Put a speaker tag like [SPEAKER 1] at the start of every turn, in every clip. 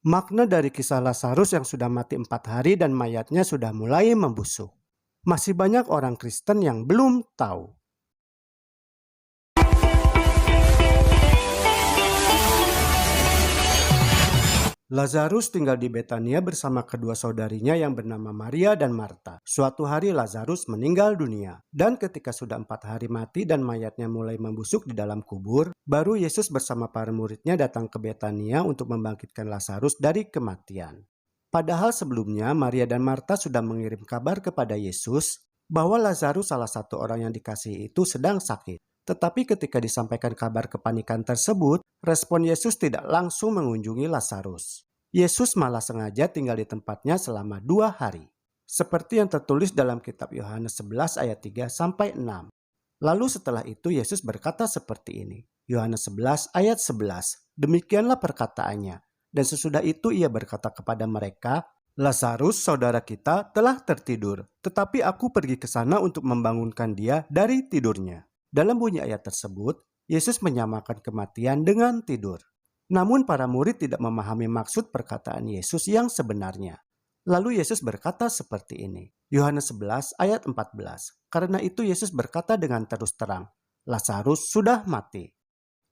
[SPEAKER 1] Makna dari kisah Lazarus yang sudah mati 4 hari dan mayatnya sudah mulai membusuk. Masih banyak orang Kristen yang belum tahu. Lazarus tinggal di Betania bersama kedua saudarinya yang bernama Maria dan Marta. Suatu hari Lazarus meninggal dunia. Dan ketika sudah 4 hari mati dan mayatnya mulai membusuk di dalam kubur, baru Yesus bersama para muridnya datang ke Betania untuk membangkitkan Lazarus dari kematian. Padahal sebelumnya Maria dan Marta sudah mengirim kabar kepada Yesus bahwa Lazarus, salah satu orang yang dikasihi itu, sedang sakit. Tetapi ketika disampaikan kabar kepanikan tersebut, respon Yesus tidak langsung mengunjungi Lazarus. Yesus malah sengaja tinggal di tempatnya selama 2 hari. Seperti yang tertulis dalam kitab Yohanes 11 ayat 3-6. Lalu setelah itu Yesus berkata seperti ini. Yohanes 11 ayat 11. Demikianlah perkataannya. Dan sesudah itu ia berkata kepada mereka, Lazarus, saudara kita, telah tertidur. Tetapi aku pergi ke sana untuk membangunkan dia dari tidurnya. Dalam bunyi ayat tersebut, Yesus menyamakan kematian dengan tidur. Namun para murid tidak memahami maksud perkataan Yesus yang sebenarnya. Lalu Yesus berkata seperti ini. Yohanes 11 ayat 14. Karena itu Yesus berkata dengan terus terang, Lazarus sudah mati.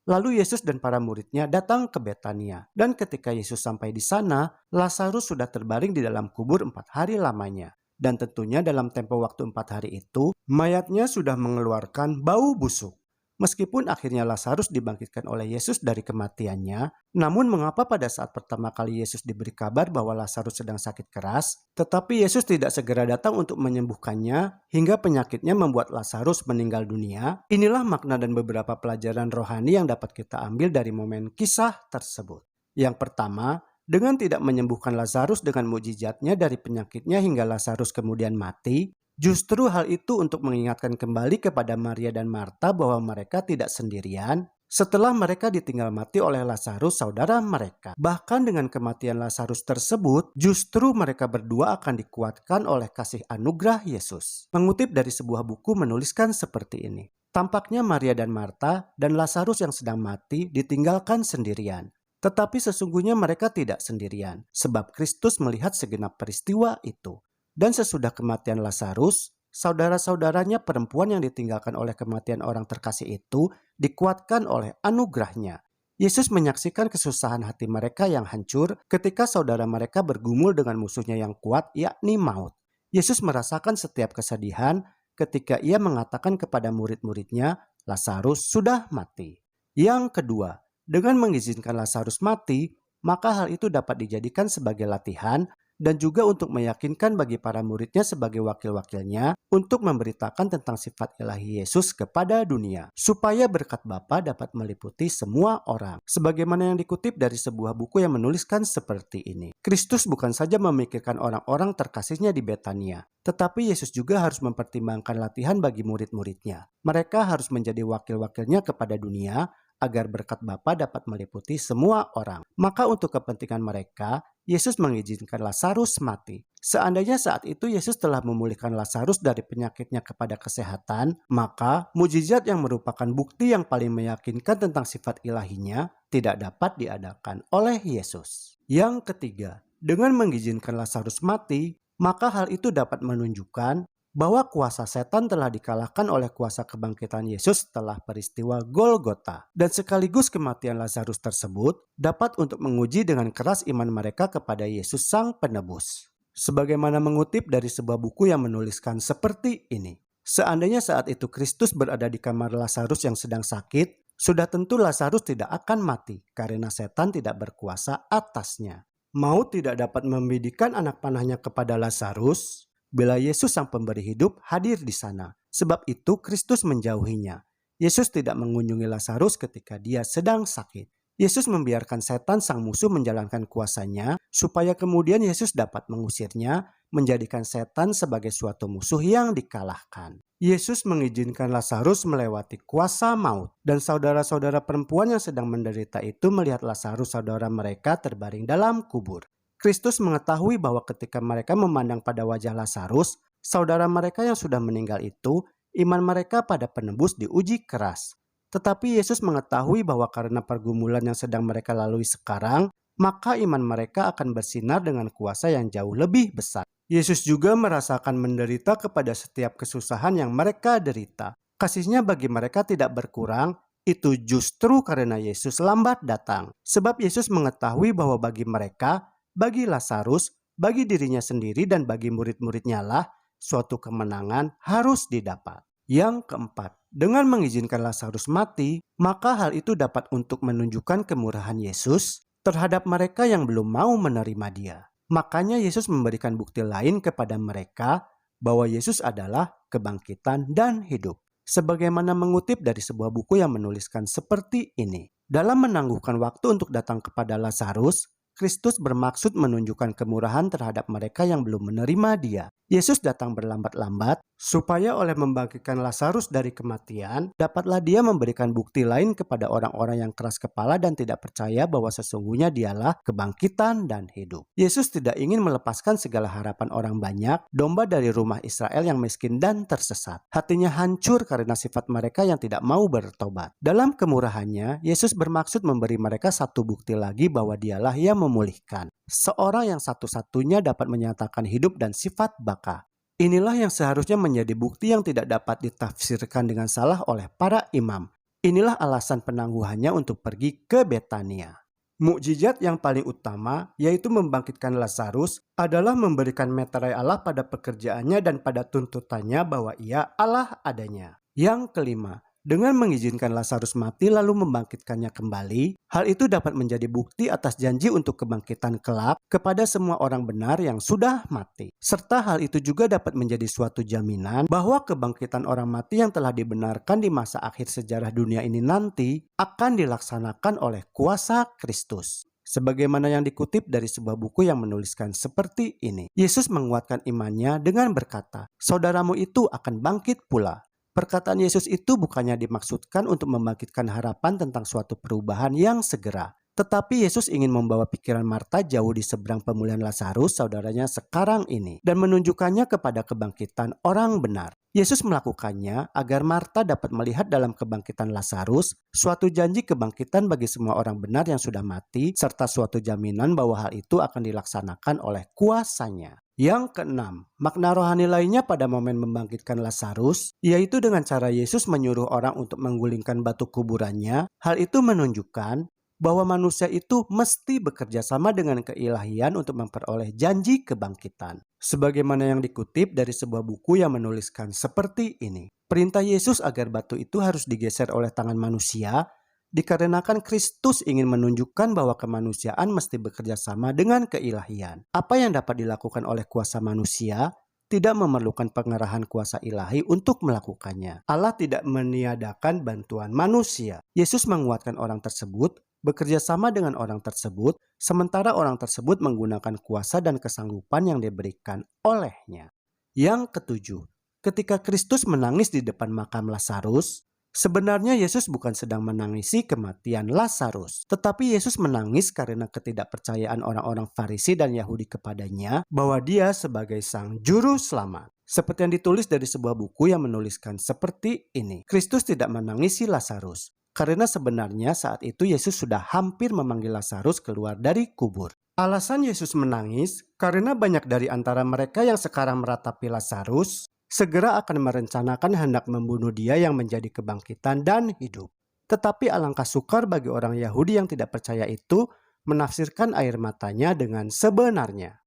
[SPEAKER 1] Lalu Yesus dan para muridnya datang ke Betania. Dan ketika Yesus sampai di sana, Lazarus sudah terbaring di dalam kubur 4 hari lamanya. Dan tentunya dalam tempo waktu 4 hari itu, mayatnya sudah mengeluarkan bau busuk. Meskipun akhirnya Lazarus dibangkitkan oleh Yesus dari kematiannya, namun mengapa pada saat pertama kali Yesus diberi kabar bahwa Lazarus sedang sakit keras, tetapi Yesus tidak segera datang untuk menyembuhkannya hingga penyakitnya membuat Lazarus meninggal dunia? Inilah makna dan beberapa pelajaran rohani yang dapat kita ambil dari momen kisah tersebut. Yang pertama, dengan tidak menyembuhkan Lazarus dengan mukjizatnya dari penyakitnya hingga Lazarus kemudian mati, justru hal itu untuk mengingatkan kembali kepada Maria dan Marta bahwa mereka tidak sendirian setelah mereka ditinggal mati oleh Lazarus, saudara mereka. Bahkan dengan kematian Lazarus tersebut, justru mereka berdua akan dikuatkan oleh kasih anugerah Yesus. Mengutip dari sebuah buku menuliskan seperti ini. Tampaknya Maria dan Marta dan Lazarus yang sedang mati ditinggalkan sendirian. Tetapi sesungguhnya mereka tidak sendirian, sebab Kristus melihat segenap peristiwa itu. Dan sesudah kematian Lazarus, saudara-saudaranya perempuan yang ditinggalkan oleh kematian orang terkasih itu dikuatkan oleh anugerahnya. Yesus menyaksikan kesusahan hati mereka yang hancur ketika saudara mereka bergumul dengan musuhnya yang kuat, yakni maut. Yesus merasakan setiap kesedihan ketika ia mengatakan kepada murid-muridnya, Lazarus sudah mati. Yang kedua, dengan mengizinkan Lazarus mati, maka hal itu dapat dijadikan sebagai latihan dan juga untuk meyakinkan bagi para muridnya sebagai wakil-wakilnya untuk memberitakan tentang sifat ilahi Yesus kepada dunia, supaya berkat Bapa dapat meliputi semua orang. Sebagaimana yang dikutip dari sebuah buku yang menuliskan seperti ini. Kristus bukan saja memikirkan orang-orang terkasihnya di Betania, tetapi Yesus juga harus mempertimbangkan latihan bagi murid-muridnya. Mereka harus menjadi wakil-wakilnya kepada dunia, agar berkat Bapa dapat meliputi semua orang. Maka untuk kepentingan mereka, Yesus mengizinkan Lazarus mati. Seandainya saat itu Yesus telah memulihkan Lazarus dari penyakitnya kepada kesehatan, maka mukjizat yang merupakan bukti yang paling meyakinkan tentang sifat ilahinya tidak dapat diadakan oleh Yesus. Yang ketiga, dengan mengizinkan Lazarus mati, maka hal itu dapat menunjukkan bahwa kuasa setan telah dikalahkan oleh kuasa kebangkitan Yesus setelah peristiwa Golgota. Dan sekaligus kematian Lazarus tersebut dapat untuk menguji dengan keras iman mereka kepada Yesus Sang Penebus. Sebagaimana mengutip dari sebuah buku yang menuliskan seperti ini. Seandainya saat itu Kristus berada di kamar Lazarus yang sedang sakit, sudah tentu Lazarus tidak akan mati karena setan tidak berkuasa atasnya. Maut tidak dapat membidikan anak panahnya kepada Lazarus bila Yesus Sang Pemberi Hidup hadir di sana. Sebab itu Kristus menjauhinya. Yesus tidak mengunjungi Lazarus ketika dia sedang sakit. Yesus membiarkan setan sang musuh menjalankan kuasanya supaya kemudian Yesus dapat mengusirnya, menjadikan setan sebagai suatu musuh yang dikalahkan. Yesus mengizinkan Lazarus melewati kuasa maut, dan saudara-saudara perempuan yang sedang menderita itu melihat Lazarus saudara mereka terbaring dalam kubur. Kristus mengetahui bahwa ketika mereka memandang pada wajah Lazarus, saudara mereka yang sudah meninggal itu, iman mereka pada penebus diuji keras. Tetapi Yesus mengetahui bahwa karena pergumulan yang sedang mereka lalui sekarang, maka iman mereka akan bersinar dengan kuasa yang jauh lebih besar. Yesus juga merasakan menderita kepada setiap kesusahan yang mereka derita. Kasih-Nya bagi mereka tidak berkurang, itu justru karena Yesus lambat datang. Sebab Yesus mengetahui bahwa bagi mereka, bagi Lazarus, bagi dirinya sendiri dan bagi murid-muridnya lah, suatu kemenangan harus didapat. Yang keempat, dengan mengizinkan Lazarus mati, maka hal itu dapat untuk menunjukkan kemurahan Yesus terhadap mereka yang belum mau menerima Dia. Makanya Yesus memberikan bukti lain kepada mereka bahwa Yesus adalah kebangkitan dan hidup. Sebagaimana mengutip dari sebuah buku yang menuliskan seperti ini. Dalam menangguhkan waktu untuk datang kepada Lazarus, Kristus bermaksud menunjukkan kemurahan terhadap mereka yang belum menerima Dia. Yesus datang berlambat-lambat supaya oleh membangkitkan Lazarus dari kematian, dapatlah Dia memberikan bukti lain kepada orang-orang yang keras kepala dan tidak percaya bahwa sesungguhnya Dialah kebangkitan dan hidup. Yesus tidak ingin melepaskan segala harapan orang banyak, domba dari rumah Israel yang miskin dan tersesat. Hatinya hancur karena sifat mereka yang tidak mau bertobat. Dalam kemurahannya, Yesus bermaksud memberi mereka satu bukti lagi bahwa Dialah yang memulihkan. Seorang yang satu-satunya dapat menyatakan hidup dan sifat baka. Inilah yang seharusnya menjadi bukti yang tidak dapat ditafsirkan dengan salah oleh para imam. Inilah alasan penangguhannya untuk pergi ke Betania. Mukjizat yang paling utama, yaitu membangkitkan Lazarus, adalah memberikan meterai Allah pada pekerjaannya dan pada tuntutannya bahwa Ia Allah adanya. Yang kelima, dengan mengizinkan Lazarus mati lalu membangkitkannya kembali, hal itu dapat menjadi bukti atas janji untuk kebangkitan kelak kepada semua orang benar yang sudah mati. Serta hal itu juga dapat menjadi suatu jaminan bahwa kebangkitan orang mati yang telah dibenarkan di masa akhir sejarah dunia ini nanti akan dilaksanakan oleh kuasa Kristus. Sebagaimana yang dikutip dari sebuah buku yang menuliskan seperti ini. Yesus menguatkan imannya dengan berkata, "Saudaramu itu akan bangkit pula." Perkataan Yesus itu bukannya dimaksudkan untuk membangkitkan harapan tentang suatu perubahan yang segera. Tetapi Yesus ingin membawa pikiran Marta jauh di seberang pemulihan Lazarus, saudaranya sekarang ini, dan menunjukkannya kepada kebangkitan orang benar. Yesus melakukannya agar Marta dapat melihat dalam kebangkitan Lazarus suatu janji kebangkitan bagi semua orang benar yang sudah mati, serta suatu jaminan bahwa hal itu akan dilaksanakan oleh kuasa-Nya. Yang keenam, makna rohani lainnya pada momen membangkitkan Lazarus, yaitu dengan cara Yesus menyuruh orang untuk menggulingkan batu kuburannya. Hal itu menunjukkan bahwa manusia itu mesti bekerja sama dengan keilahian untuk memperoleh janji kebangkitan. Sebagaimana yang dikutip dari sebuah buku yang menuliskan seperti ini. Perintah Yesus agar batu itu harus digeser oleh tangan manusia, dikarenakan Kristus ingin menunjukkan bahwa kemanusiaan mesti bekerja sama dengan keilahian. Apa yang dapat dilakukan oleh kuasa manusia tidak memerlukan pengerahan kuasa ilahi untuk melakukannya. Allah tidak meniadakan bantuan manusia. Yesus menguatkan orang tersebut, bekerja sama dengan orang tersebut, sementara orang tersebut menggunakan kuasa dan kesanggupan yang diberikan olehnya. Yang ketujuh, ketika Kristus menangis di depan makam Lazarus, sebenarnya Yesus bukan sedang menangisi kematian Lazarus, tetapi Yesus menangis karena ketidakpercayaan orang-orang Farisi dan Yahudi kepadanya bahwa Dia sebagai Sang Juru Selamat. Seperti yang ditulis dari sebuah buku yang menuliskan seperti ini. Kristus tidak menangisi Lazarus, karena sebenarnya saat itu Yesus sudah hampir memanggil Lazarus keluar dari kubur. Alasan Yesus menangis karena banyak dari antara mereka yang sekarang meratapi Lazarus segera akan merencanakan hendak membunuh Dia yang menjadi kebangkitan dan hidup. Tetapi alangkah sukar bagi orang Yahudi yang tidak percaya itu menafsirkan air matanya dengan sebenarnya.